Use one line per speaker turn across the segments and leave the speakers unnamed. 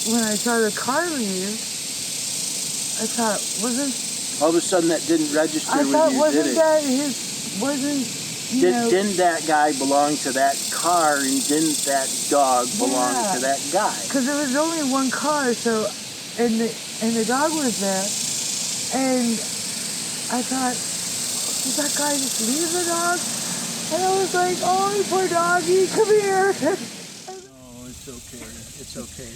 when I saw the car leave, I thought, wasn't...
All of a sudden that didn't register with you, did it?
Wasn't
Didn't that guy belong to that car, and didn't that dog belong to that guy?
Because there was only one car, so, and the dog was there, and I thought, did that guy just leave the dog? And I was like, oh, poor doggy, come here.
Oh, it's okay. It's okay.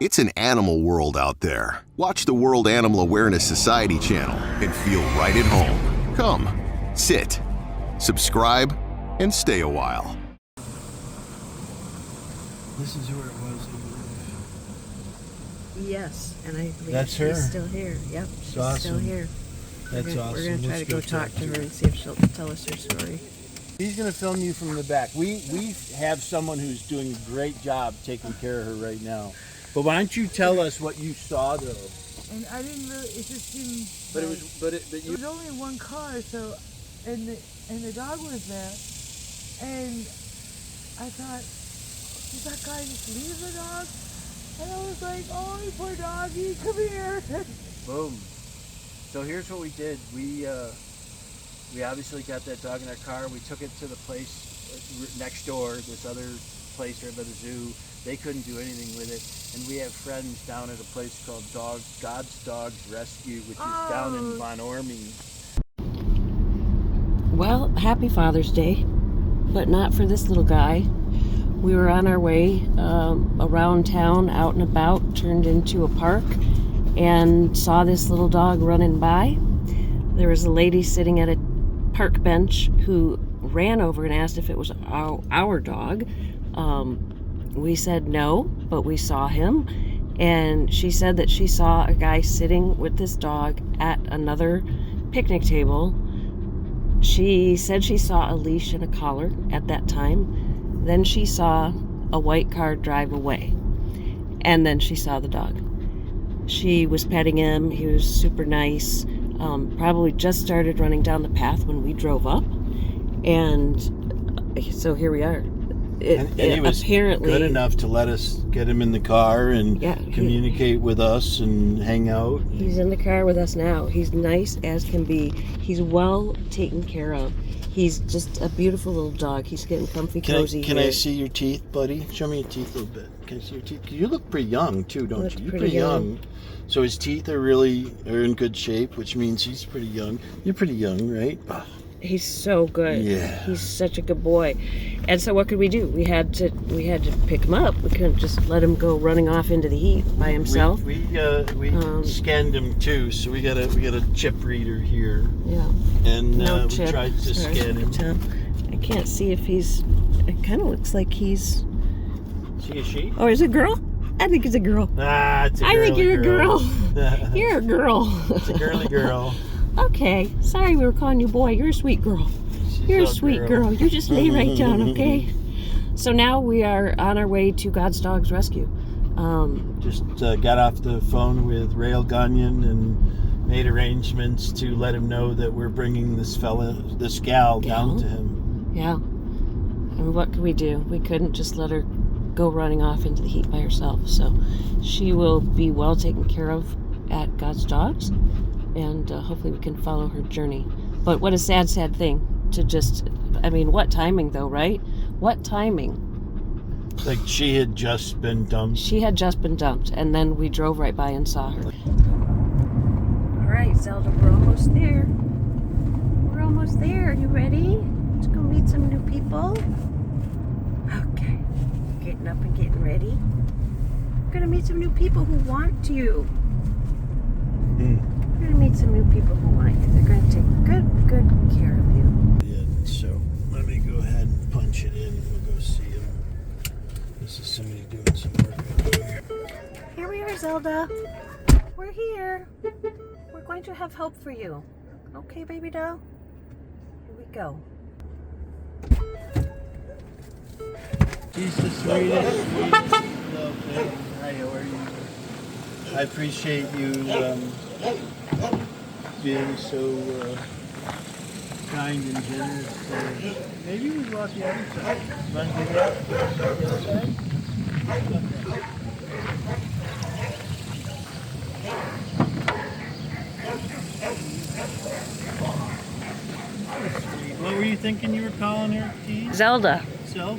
It's an animal world out there. Watch the World Animal Awareness Society channel and feel right at home. Come, sit, subscribe, and stay a while.
This is where it was.
Yes, and I believe
That's her.
she's still here. Yep, she's
Awesome.
still here.
That's awesome.
We're gonna try to go talk to her and see if she'll tell us her story.
He's going to film you from the back. We have someone who's doing a great job taking care of her right now. But why don't you tell us what you saw, though?
And I didn't really, it just seemed...
But
like,
it
was only one car, so, and the dog was there, and I thought, did that guy just leave the dog? And I was like, oh, poor doggy, come here.
Boom. So here's what we did. We obviously got that dog in our car. We took it to the place next door, this other place right by the zoo. They couldn't do anything with it. And we have friends down at a place called God's Dogs Rescue, which is down in Von Ormy.
Well, happy Father's Day, but not for this little guy. We were on our way around town, out and about, turned into a park, and saw this little dog running by. There was a lady sitting at a park bench who ran over and asked if it was our dog. We said no, but we saw him, and she said that she saw a guy sitting with this dog at another picnic table. She said she saw a leash and a collar at that time. Then she saw a white car drive away, and then she saw the dog. She was petting him. He was super nice. Probably just started running down the path when we drove up, and so here we are.
And he was
apparently
good enough to let us get him in the car and communicate with us and hang out.
He's in the car with us now. He's nice as can be. He's well taken care of. He's just a beautiful little dog. He's getting comfy, cozy.
Can I see your teeth, buddy? Show me your teeth a little bit. Can I see your teeth? You look pretty young too, don't you? You're pretty young. So his teeth are in good shape, which means he's pretty young. You're pretty young, right?
He's so good.
Yeah.
He's such a good boy. And so what could we do? We had to pick him up. We couldn't just let him go running off into the heat by himself.
We scanned him too, so we got a chip reader here.
Yeah.
And
no
we
chip.
tried to scan him.
I can't see if he's. It kind of looks like he's.
Is he a sheep?
Oh, is it a girl? I think it's a girl.
Ah, it's a girl.
I think you're a girl. You're a girl.
It's a girly girl.
Okay. Sorry we were calling you boy. You're a sweet girl. You're a sweet girl. You just lay right down, okay? So now we are on our way to God's Dogs Rescue.
Just got off the phone with Rail Gunyon and made arrangements to let him know that we're bringing this gal down to him.
Yeah. And what could we do? We couldn't just let her go running off into the heat by herself. So she will be well taken care of at God's Dogs, and hopefully we can follow her journey. But what a sad, sad thing to just, I mean, what timing though, right? What timing?
Like she had just been dumped.
She had just been dumped, and then we drove right by and saw her. All right, Zelda, we're almost there. We're almost there. You ready? Let's go meet some new people. Okay, getting up and getting ready. We're gonna meet some new people who want you. We're gonna meet some new people who want you. They're gonna take good care of you.
Yeah, so let me go ahead and punch it in. We'll go see him. This is somebody doing some work over here.
Here we are, Zelda. We're here. We're going to have hope for you. Okay, baby doll? Here we go.
He's the sweetest little thing. Hi, how are you? I appreciate you being so kind and generous. Maybe we go out the other side. You want to get out the other side? What were you thinking you were calling her, T?
Zelda.
So?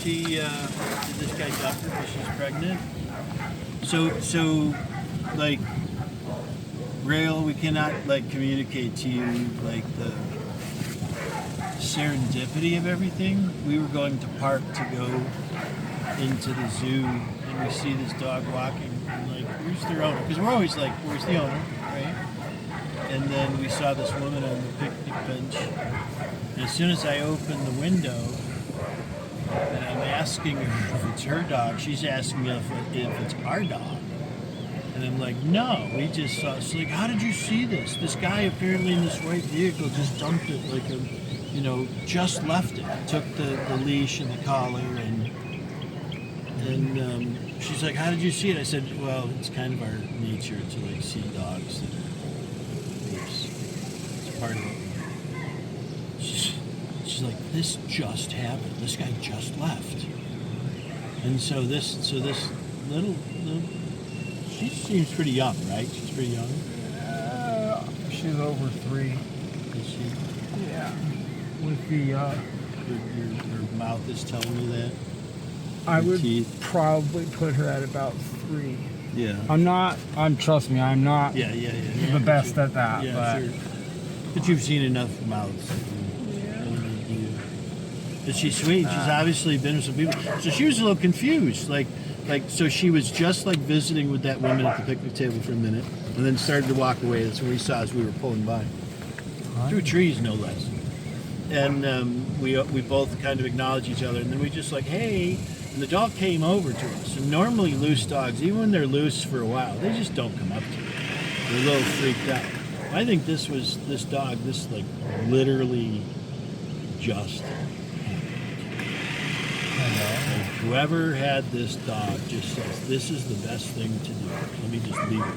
She, did this guy duck her because she's pregnant? So, like, Rail, we cannot, like, communicate to you, like, the serendipity of everything. We were going to park to go into the zoo, and we see this dog walking, and, like, where's their owner? Because we're always like, where's the owner, right? And then we saw this woman on the picnic bench, and as soon as I opened the window, and I'm asking her if it's her dog, she's asking me if it's our dog. And I'm like, no, we just saw. She's like, how did you see this? This guy apparently in this white vehicle just dumped it like a, just left it. Took the leash and the collar and she's like, how did you see it? I said, well, it's kind of our nature to like see dogs that are loose. It's part of it. She's like, this just happened. This guy just left. And so this little she seems pretty young, right? She's pretty young.
She's over 3.
Is she?
Yeah. With the
Your mouth is telling me that.
I
Your
would
teeth.
probably put her at about 3.
Yeah.
Trust me, I'm not
Yeah.
the best at that.
Yeah,
but
sure. But you've seen enough mouths. But she's sweet. She's obviously been with some people. So she was a little confused. So she was just like visiting with that woman at the picnic table for a minute, and then started to walk away. That's when we saw as we were pulling by. Through trees, no less. And we both kind of acknowledged each other, and then we just like, hey, and the dog came over to us. And normally loose dogs, even when they're loose for a while, they just don't come up to you. They're a little freaked out. I think this dog, like literally just. Like, whoever had this dog just says, this is the best thing to do. Let me just leave it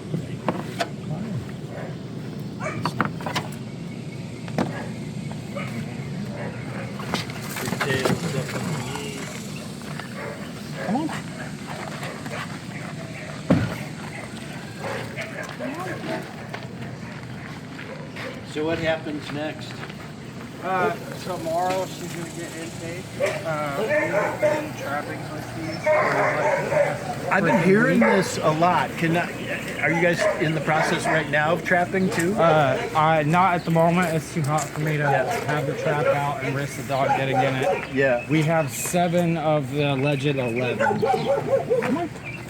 come on.
So what happens next?
Tomorrow she's gonna get intake. We've been trapping monkeys.
I've been hearing this a lot. Are you guys in the process right now of trapping too?
Not at the moment. It's too hot for me to have the trap out and risk the dog getting in it.
Yeah.
We have 7 of the alleged 11.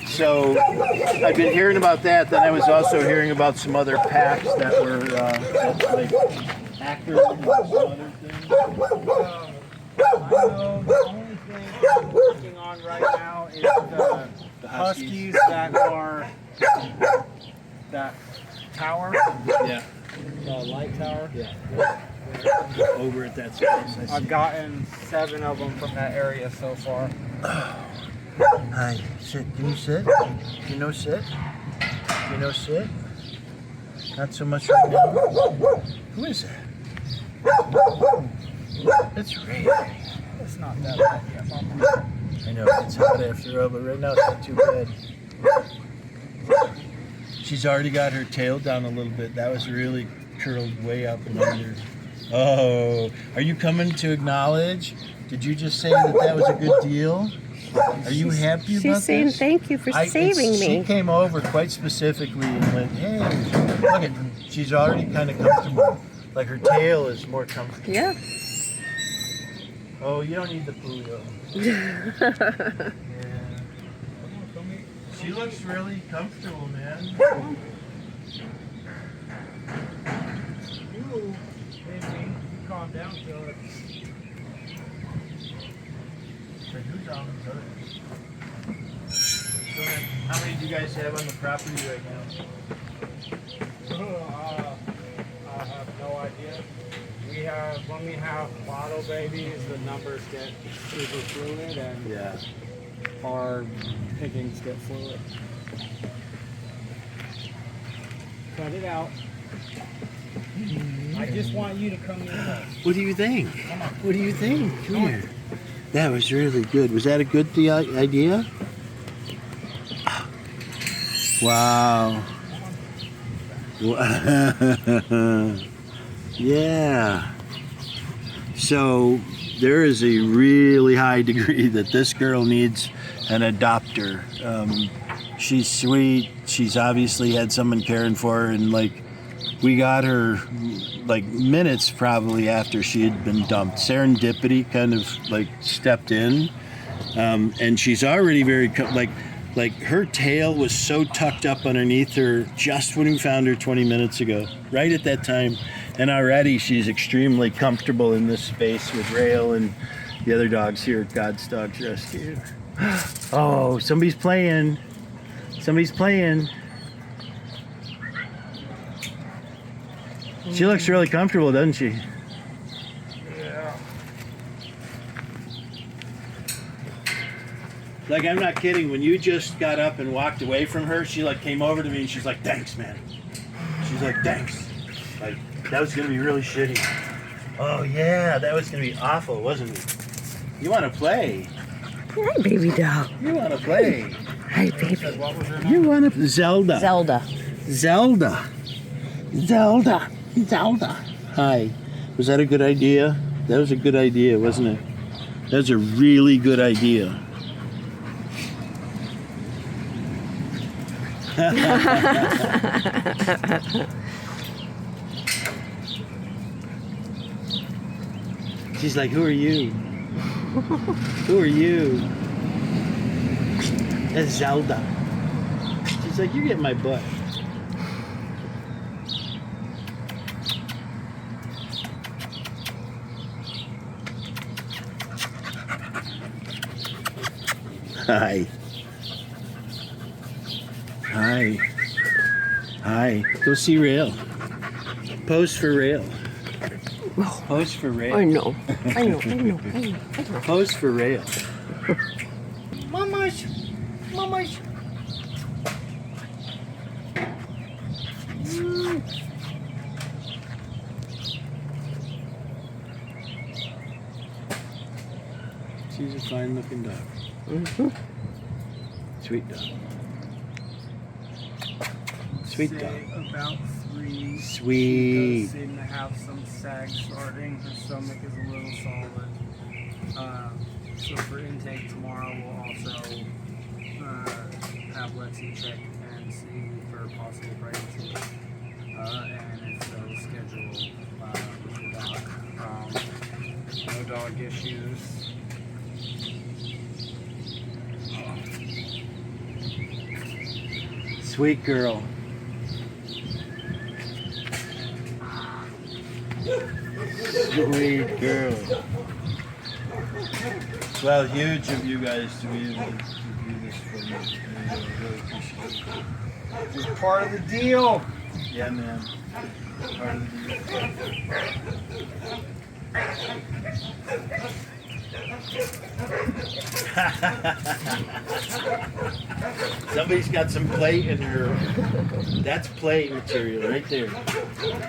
So I've been hearing about that. Then I was also hearing about some other packs that were like actors and some other things.
I know the only thing I'm working on right now is the huskies that are that tower.
Yeah.
The light tower.
Yeah. Over at that space.
I've gotten 7 of them from that area so far.
Hi. Sit. Can you sit? Can you sit? Can you sit? Not so much right now. Who is that? It's Ray.
It's not that bad yet, Mama.
I know, it's hot after all, but right now it's not too bad. She's already got her tail down a little bit. That was really curled way up and under. Oh, are you coming to acknowledge? Did you just say that was a good deal? Are you happy about this?
She's saying thank you for saving me.
She came over quite specifically and went, hey, look at, she's already kind of comfortable. Like her tail is more comfortable.
Yeah.
Oh, you don't need the poo though. Yeah. She looks really comfortable, man.
You calm down, Philip.
Who's on How many do you guys have on the property right now?
I have no idea. When we have bottle babies, the numbers get super fluid and
Yeah.
our pickings get fluid. Cut it out. I just want you to come in close.
What do you think?
Come on.
What do you think? Come here. That was really good. Was that a good idea? Wow. Yeah. So there is a really high degree that this girl needs an adopter. She's sweet. She's obviously had someone caring for her, and like we got her like minutes probably after she had been dumped. Serendipity kind of like stepped in, and she's already very like her tail was so tucked up underneath her just when we found her 20 minutes ago, right at that time, and already she's extremely comfortable in this space with Rail and the other dogs here at God's Dogs Rescue. Oh, somebody's playing. Somebody's playing. She looks really comfortable, doesn't she?
Yeah.
Like, I'm not kidding. When you just got up and walked away from her, she like came over to me and she's like, "Thanks, man." She's like, "Thanks." Like, that was gonna be really shitty. Oh yeah, that was gonna be awful, wasn't it? You wanna play?
Hi, baby doll.
You wanna play?
Hi, baby.
What was her name?
You wanna Zelda.
Zelda.
Zelda. Zelda. Zelda. Hi. Was that a good idea? That was a good idea, wasn't it? That was a really good idea. She's like, "Who are you? Who are you?" That's Zelda. She's like, "You're getting my butt." Hi. Hi. Hi. Go see Rail. Pose for Rail. Pose for Rail.
I know. I know.
Pose for Rail.
Mamash.
She's a fine looking dog.
Mm-hmm.
Sweet dog. Sweet dog.
Say about 3.
Sweet.
She does seem to have some sag starting. Her stomach is a little solid. So for intake tomorrow, we'll also have Lexi check and see for possible pregnancy. And if so, schedule with the dog. No dog issues.
Sweet girl. Sweet girl. Well, huge of you guys to be able to do this for me. I really appreciate it.
It's part of the deal.
Yeah, man. Part of the Somebody's got some play in her. That's play material right there.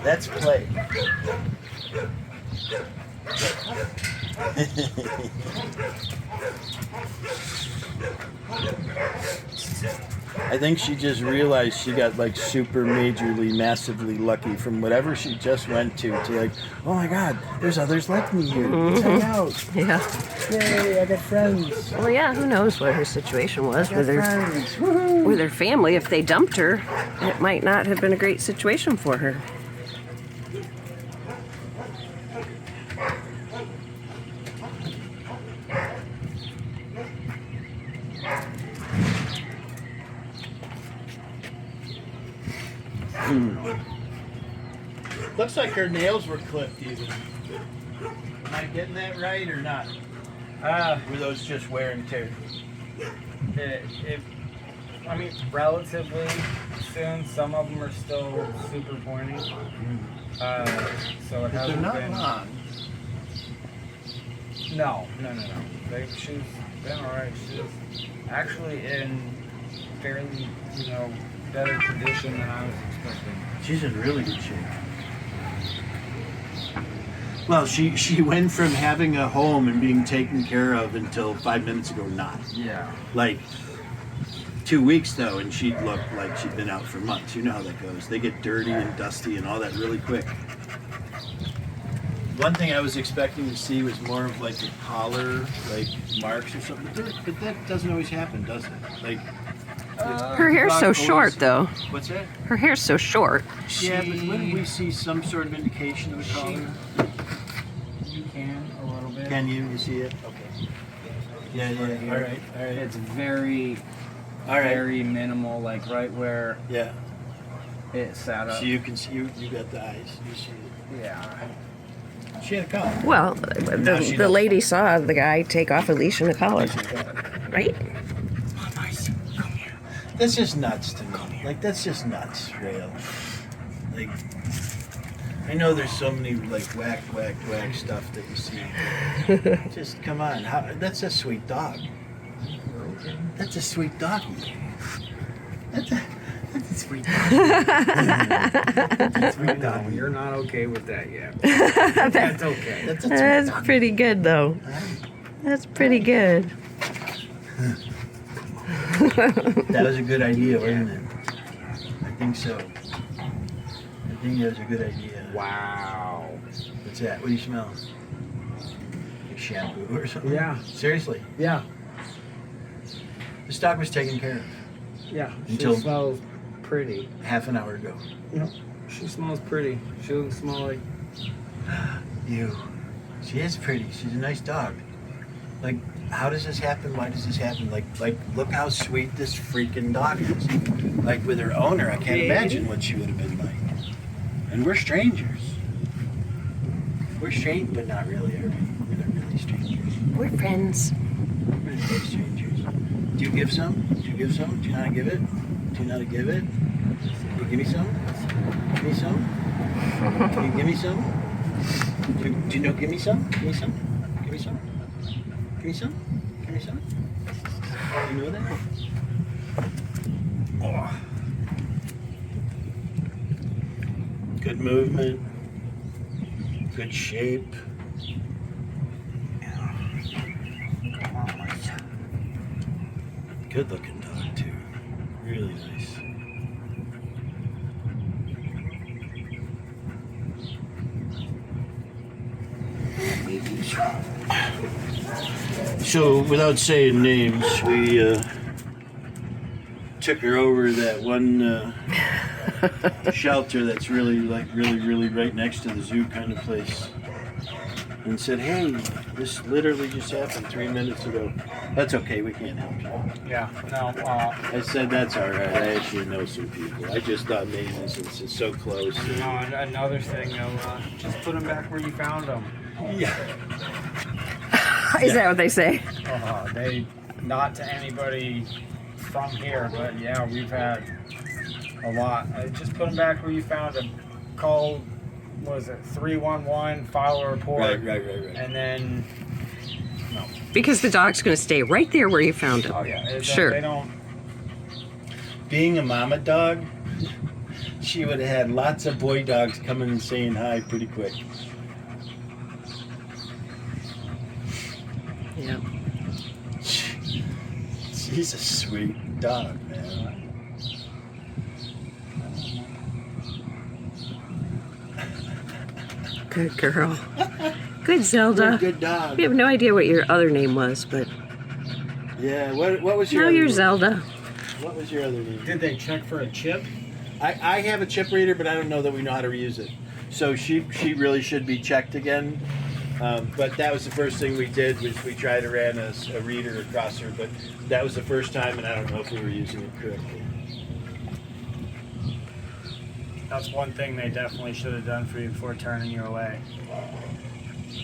That's play. I think she just realized she got like super majorly, massively lucky from whatever she just went to like, oh my God, there's others like me here. Let's hang out.
Yeah.
Yay, I got friends.
Well, yeah, who knows what her situation was with
Friends.
her family. If they dumped her, it might not have been a great situation for her.
Looks like her nails were clipped even. Am I getting that right or not? Were those just wear and tear?
I mean, relatively soon. Some of them are still super pointy. So it
But they're
hasn't
not
been.
long.
No. She's been alright. She's actually in fairly, better condition than I was expecting.
She's in really good shape. Well, she went from having a home and being taken care of until 5 minutes ago not.
Yeah.
Like 2 weeks though, and she'd look like she'd been out for months. You know how that goes. They get dirty and dusty and all that really quick. One thing I was expecting to see was more of like a collar, like marks or something, but that doesn't always happen, does it? Like,
Her hair's so
dog
short,
always-
though.
What's that?
Her hair's so short.
Yeah, but wouldn't we see some sort of indication of a collar?
You can a little bit.
Can you? You see it? Okay. Yeah, yeah. All right, all right.
It's very,
All right.
very minimal, like right where
Yeah.
it sat up.
So you can see, you got the eyes. You see it.
Yeah.
She had a collar.
Well,
Now
the,
she
the
does.
lady saw the guy take off a leash and a collar, right?
That's just nuts to me. Like, that's just nuts, real. Like, I know there's so many, like, whack stuff that you see. Just, come on. That's a sweet dog. That's a sweet doggy. That's a sweet doggy. That's a sweet
No,
doggy.
you're not okay with that yet. That's okay.
That's a sweet
That's
doggy.
pretty good, though. That's pretty good.
That was a good idea, wasn't it? I think so. I think that was a good idea.
Wow.
What's that? What do you smell? Like shampoo or something?
Yeah.
Seriously.
Yeah.
This dog was taken care of
Yeah. She
Until-
smells pretty.
half an hour ago.
She smells pretty. She doesn't smell like.
You. She is pretty. She's a nice dog. Like, how does this happen? Why does this happen? Like, look how sweet this freaking dog is. Like, with her owner, I can't imagine what she would have been like. And we're strangers. We're strange, but not really, are we? We're not really strangers.
We're friends.
We're not really strangers. Do you give some? Do you give some? Do you know how to give it? Do you know how to give it? Can you give me some? Give me some? Can you give me some? Do you know? Give me some? Give me some? Give me some? Give me some? Give me some? You know that? Oh. Good movement. Good shape. Good looking dog too. Really nice. So, without saying names, we took her over that one shelter that's really right next to the zoo kind of place, and said, "Hey, this literally just happened 3 minutes ago." That's okay, we can't help you.
Yeah. No.
I said, "That's all right. I actually know some people. I just thought maybe since it's so close."
You know, and another thing, though, just put them back where you found them.
Yeah.
Is that what they say?
They, not to anybody from here, but yeah, we've had a lot. Just put them back where you found them. Call, what is it, 311, file a report.
Right.
And then, no.
Because the dog's going to stay right there where you found him.
Oh, yeah.
Sure.
They don't.
Being a mama dog, she would have had lots of boy dogs coming and saying hi pretty quick.
Yeah.
She's a sweet dog, man.
Good girl. Good Zelda.
Good dog.
We have no idea what your other name was, but
Yeah. What was your?
now
other
you're
name?
Zelda.
What was your other name?
Did they check for a chip?
I have a chip reader, but I don't know that we know how to reuse it. So she really should be checked again. But that was the first thing we did, was we tried to ran a reader across her, but that was the first time, and I don't know if we were using it correctly.
That's one thing they definitely should have done for you before turning you away.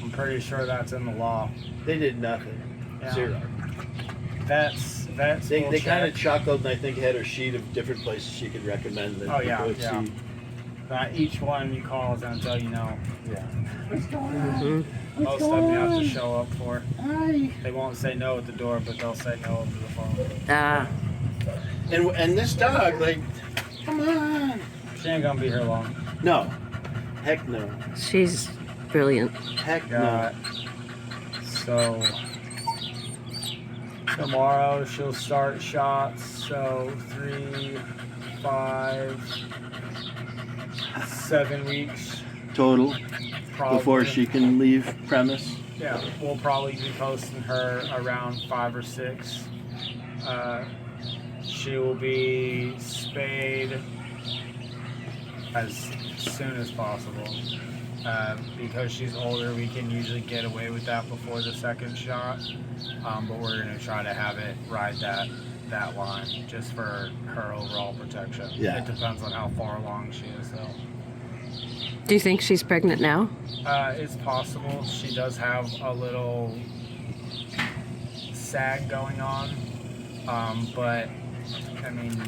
I'm pretty sure that's in the law.
They did nothing.
Yeah.
Zero.
Vets
They
will
kind of
check.
chuckled, and I think had her sheet of different places she could recommend that
Oh, yeah,
people would
yeah.
see.
Each one you call is going to tell you no.
Yeah.
What's going on?
Most of them you have to show up for.
Hi.
They won't say no at the door, but they'll say no over the phone.
Ah,
And this dog, like, come on.
She ain't gonna be here long.
No. Heck no.
She's brilliant.
Heck
Got so tomorrow she'll start shots. So 3, 5, 7 weeks
Total.
probably.
Before she can leave premise.
Yeah, we'll probably be posting her around 5 or 6. She will be spayed as soon as possible. Because she's older, we can usually get away with that before the second shot. But we're gonna try to have it ride that line just for her overall protection.
Yeah.
It depends on how far along she is, though.
Do you think she's pregnant now?
It's possible. She does have a little sag going on. But, I mean,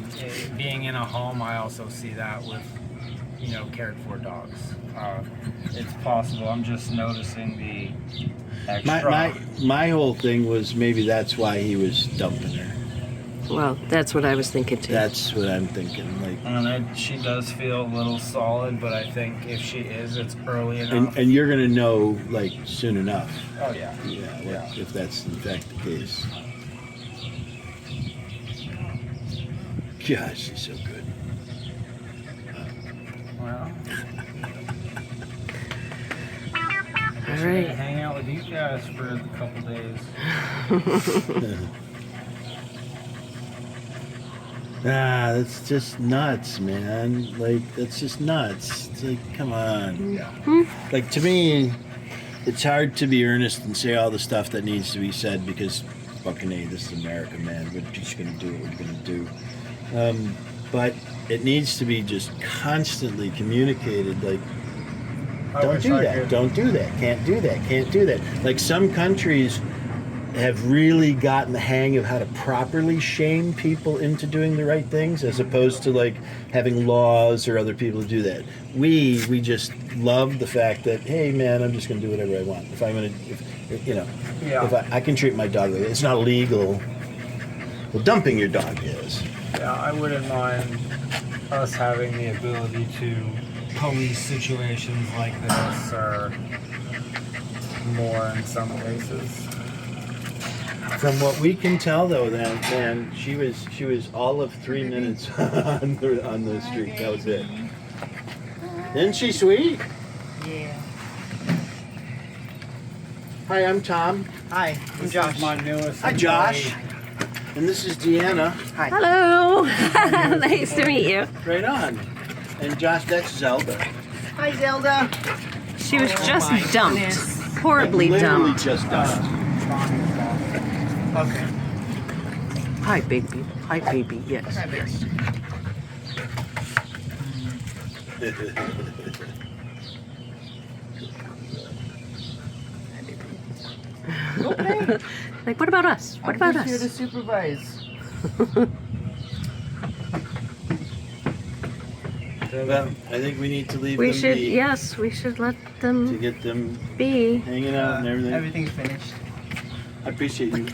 being in a home, I also see that with, cared for dogs. It's possible. I'm just noticing the extra.
My whole thing was maybe that's why he was dumping her.
Well, that's what I was thinking too.
That's what I'm thinking. Like,
She does feel a little solid, but I think if she is, it's early enough.
and you're gonna know like soon enough.
Oh, yeah.
Yeah, if that's in fact the case. Gosh, she's so good.
Well,
All
I'm gonna
right.
hang out with you guys for a couple days.
That's just nuts, man. Like, that's just nuts. It's like, come on. Like, to me, it's hard to be earnest and say all the stuff that needs to be said because fucking A, this is America, man. We're just gonna do what we're gonna do. But it needs to be just constantly communicated, like, don't do that, don't do that, can't do that, can't do that. Like, some countries have really gotten the hang of how to properly shame people into doing the right things as opposed to like having laws or other people to do that. We just love the fact that, hey man, I'm just gonna do whatever I want. If I'm gonna, if I can treat my dog like that. It's not illegal. Well, dumping your dog is.
Yeah, I wouldn't mind us having the ability to police situations like this or more in some cases.
From what we can tell, though, that man, she was all of 3 minutes on the street. That was it. Isn't she sweet?
Yeah.
Hi, I'm Tom.
Hi, I'm
This
Josh.
is my newest.
Hi, Josh. And this is Deanna.
Hi.
Hello. Nice to meet you.
Right on. And Josh, that's Zelda.
Hi, Zelda.
She was just
my
dumped.
goodness.
Horribly
Literally
dumped.
just dumped.
Okay.
Hi, baby. Hi, baby. Yes.
Hi, baby. Okay.
Like, what about us? What about
I'm just here to
us?
supervise.
Well, I think we need to leave
We
them
should,
be
yes, we should let
to
them
get them
be.
hanging out and everything.
Everything's finished.
I appreciate you.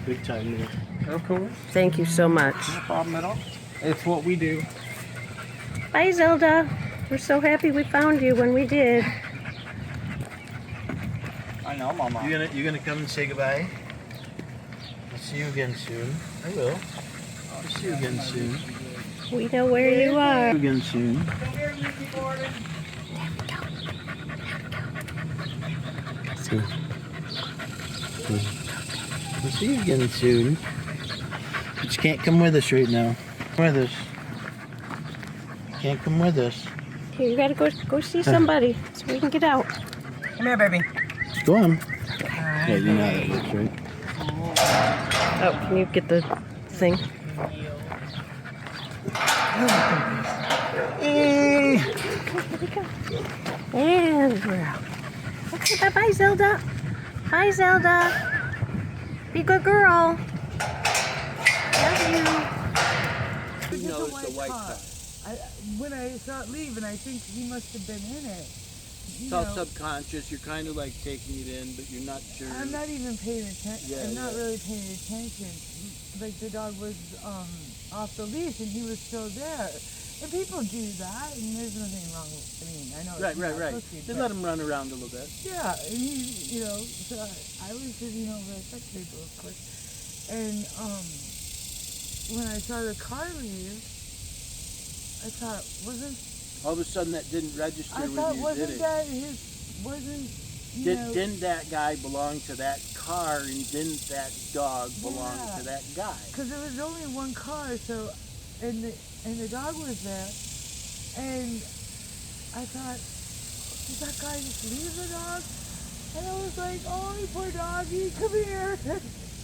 Big time. Man.
Of course.
Thank you so much.
No problem at all. It's what we do.
Bye, Zelda. We're so happy we found you when we did.
I know, Mama.
You gonna come and say goodbye? I'll see you again soon. I will. I'll see you again soon.
We know where you are.
See you again soon. We'll see you again soon. But you can't come with us right now. Come with us. You can't come with us.
Here, you gotta go see somebody so we can get out.
Come here, baby.
Go on. Yeah, you know how that works, right?
Oh, can you get the thing? Here we go. And we're out. Okay, bye-bye, Zelda. Bye, Zelda. Be a good girl. Love you.
It's a white car. When I saw it leaving, I think he must have been in it.
It's all subconscious. You're kind of like taking it in, but you're not sure.
I'm not even paying attention.
Yeah,
I'm not
yeah.
really paying attention. Like the dog was off the leash and he was still there. And people do that, and there's nothing wrong with. I mean, I know.
Right,
it's
right,
not
right.
pussy,
They
but-
let them run around a little bit.
Yeah, and he, so I was sitting over at sex table, of course, and when I saw the car leave, I thought,
All of a sudden, that didn't register with you, did
wasn't
it?
that wasn't, you know,
Didn't that guy belong to that car, and didn't that dog belong
Yeah.
to that guy?
because there was only one car, so, and the dog was there, and I thought, did that guy just leave the dog? And I was like, oh, poor doggy, come here.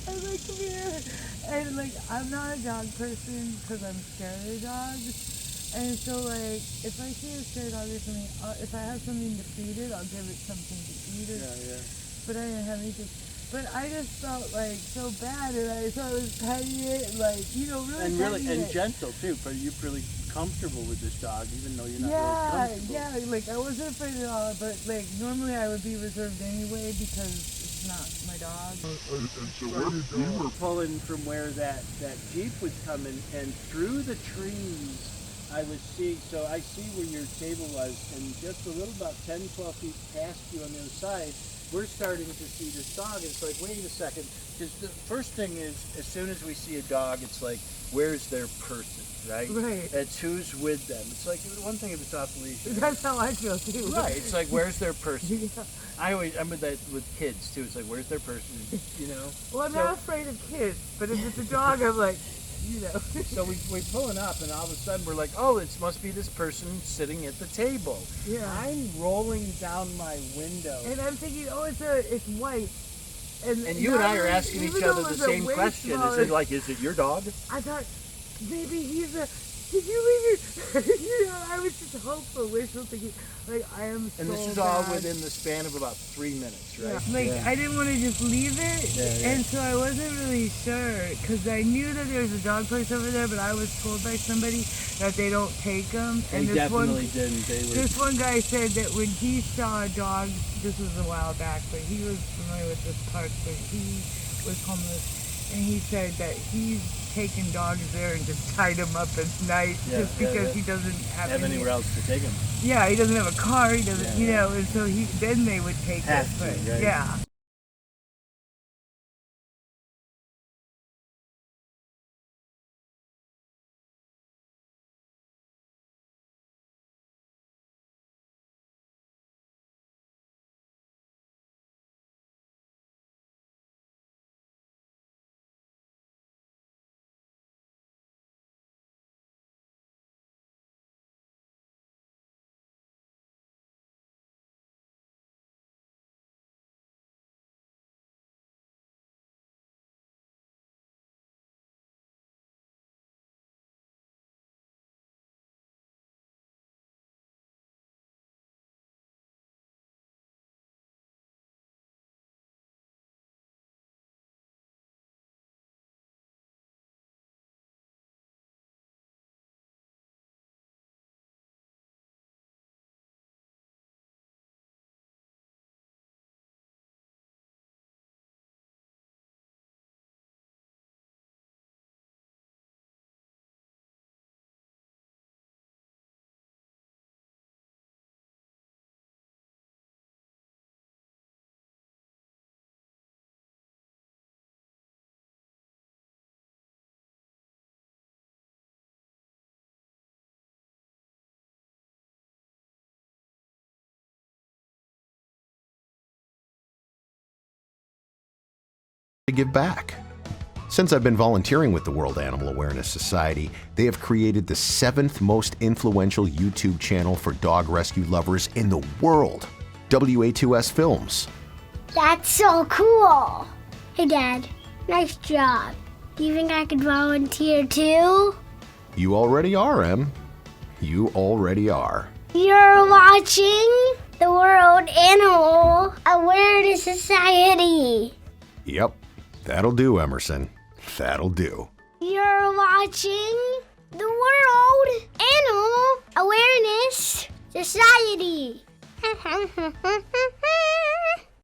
I was like, come here. And like, I'm not a dog person because I'm scared of dogs. And so like, if I see a stray dog or something, if I have something to feed it, I'll give it something to eat.
Yeah.
But I didn't have anything. But I just felt like so bad, and so I was petting it, and like, really petting it.
Gentle too. But you're pretty comfortable with this dog, even though you're not really comfortable.
Yeah, like I wasn't afraid at all, but like normally I would be reserved anyway because it's not my dog.
And so where did
We were pulling from where that Jeep was coming, and through the trees, I was seeing, so I see where your table was, and just a little about 10, 12 feet past you on the other side, we're starting to see this dog. It's like, wait a second, because the first thing is, as soon as we see a dog, it's like, where's their person, right?
Right.
It's who's with them. It's like, one thing if it's off the leash.
That's how I feel too.
Right, it's like, where's their person?
Yeah.
I'm with that with kids too. It's like, where's their person?
Well, I'm
So-
not afraid of kids, but if it's a dog, I'm like,
So we pulling up, and all of a sudden we're like, oh, it must be this person sitting at the table.
Yeah.
I'm rolling down my window.
And I'm thinking, oh, it's white.
And you and I are asking each other the same question. Is it your dog?
I thought, maybe did you leave your, I was just hopeful, wishful, thinking, like, I am so
And this is all
bad.
within the span of about 3 minutes, right?
Yeah. Like, I didn't want to just leave it,
Yeah.
and so I wasn't really sure, because I knew that there was a dog place over there, but I was told by somebody that they don't take them.
They definitely didn't. They were.
This one guy said that when he saw a dog, this was a while back, but he was familiar with this park, but he was homeless, and he said that he's taken dogs there and just tied them up at night just because he doesn't have
anywhere else to take him.
Yeah, he doesn't have a car, he doesn't,
Yeah,
and so then they would take it.
Have to,
But
right?
yeah.
To give back. Since I've been volunteering with the World Animal Awareness Society, they have created the 7th most influential YouTube channel for dog rescue lovers in the world, WA2S Films.
That's so cool. Hey, Dad. Nice job. Do you think I could volunteer too?
You already are, Em. You already are.
You're watching the World Animal Awareness Society.
Yep, that'll do, Emerson. That'll do.
You're watching the World Animal Awareness Society.